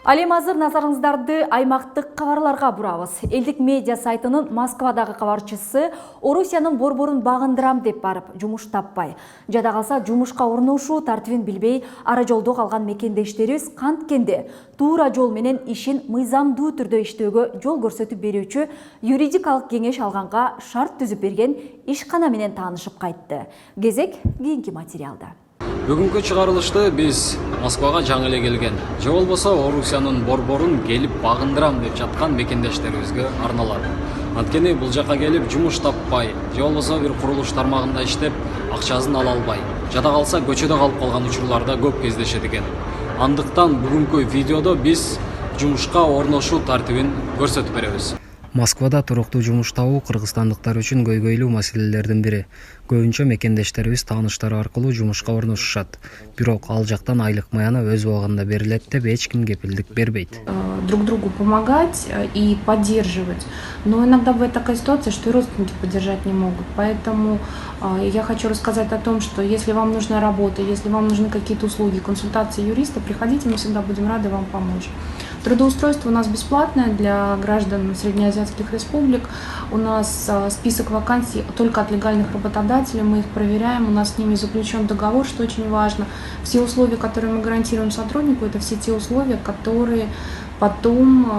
Ал эми азыр назарыңыздарды аймактык кабарларга бурабыз. Элдик медиа сайтынын Москвадагы кабарчысы Орусиянын борборун багындырам деп барып жумуш таппай. Жада калса жумушка орношуу тартибин билбей ара жолдо калган мекендештерибиз канткенде туура жол менен ишин мыйзамдуу түрдө иштөөгө жол көрсөтүп берүүчү юридикалык кеңеш алганга шарт түзүп берген ишкана менен таанышып кайтты. Кезек кийинки материалда. Бүгүнкү чыгарылышты биз Москвага жаңы эле келген, же болбосо Орусиянын борборун келип багындырам деп жаткан мекендештерибизге арналады. Анткени бул жака келип жумуш таппай, же болбосо бир курулуш тармагында иштеп, акчасын ала албай, жада калса көчөдө калып калган учурларда көп кездешет экен. Андыктан бүгүнкү видеодо биз жумушка орношуу тартибин көрсөтүп беребиз. Москвада туруктуу жумуш табуу кыргызстандыктар үчүн көйгөйлүү маселелердин бири. Көбүнчө мекендештерибиз тааныштары аркылуу жумушка орношушат. Бирок ал жактан айлык маяна өз убагында берилет деп эч ким кепилдик бербейт. Друг другу помогать и поддерживать. Но иногда бывает такая ситуация, что и родственники поддержать не могут. Поэтому я хочу рассказать о том, что если вам нужна работа, если вам нужны какие-то услуги, консультации юриста, приходите, мы всегда будем рады вам помочь. Трудоустройство у нас бесплатное для граждан среднеазиатских республик. У нас список вакансий только от легальных работодателей, мы их проверяем, у нас с ними заключен договор, что очень важно. Все условия, которые мы гарантируем сотруднику, это все те условия, которые потом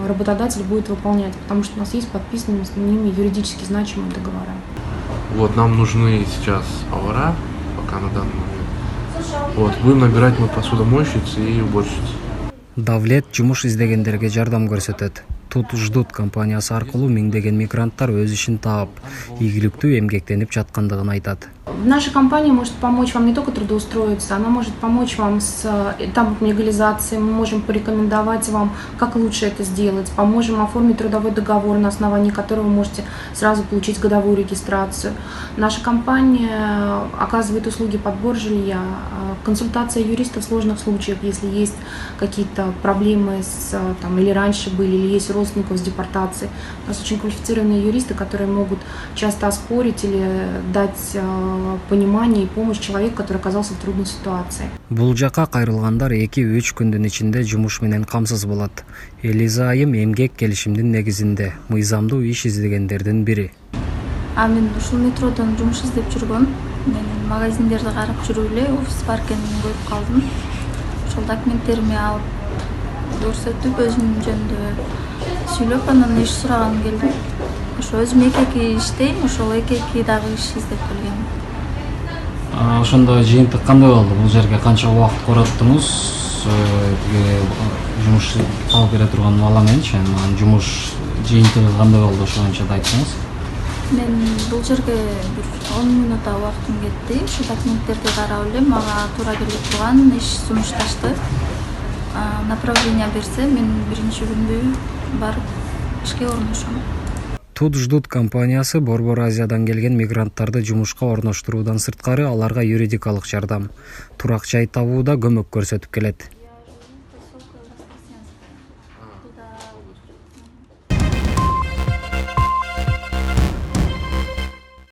работодатель будет выполнять, потому что у нас есть подписанные с ними юридически значимые договора. Вот, нам нужны сейчас повара, пока на данный момент. Вот, будем набирать мы посудомойщицы и уборщицы. Давлет жумуш издегендерге жардам көрсөтөт. Тут ждут компаниясы аркылуу миңдеген мигранттар өз ишин таап, ийгиликтүү эмгектенип жаткандыгын айтат. Наша компания может помочь вам не только трудоустроиться, она может помочь вам с этапом легализации, мы можем порекомендовать вам, как лучше это сделать, поможем оформить трудовой договор, на основании которого вы можете сразу получить годовую регистрацию. Наша компания оказывает услуги подбор жилья, консультация юриста в сложных случаях, если есть какие-то проблемы или раньше были, или есть родственников с депортацией. У нас очень квалифицированные юристы, которые могут часто оспорить или дать понимание и помощь человеку, который оказался в трудной ситуации. Бул жака кайрылгандар 2-3 күндүн ичинде жумуш менен камсыз болот. Элиза айым эмгек келишимдин негизинде мыйзамдуу иш издегендердин бири. Мен ушул метродон жумуш издеп жүргөм. Мен магазиндерди карап жүрүп эле офис бар экенин көрүп калдым. Ошол документтеримди алып көрсөтүп өзүм жөнүндө сүйлөп анан иш сураганым келди. Ошо өзүм эки иштейм, ошол эки дагы иш издеп келгем. Ошондо жыйынтык кандай болду? Бул жерге канча убакыт короттуңуз? Жумуш алып бере турган бала мененчи, анан жумуш жыйынтыгы кандай болду? Ошо боюнча да айтсаңыз. Мен бул жерге бир 10 минутта убактым кетти. Ошо документтерди карап эле мага туура келип турган иш сунушташты. Направление берсе, мен биринчи күндө барып ишке орношом. Тут ждут компаниясы Борбор Азиядан келген мигранттарды жумушка орноштуруудан сырткары аларга юридикалык жардам, турак жай табууда көмөк көрсөтүп келет.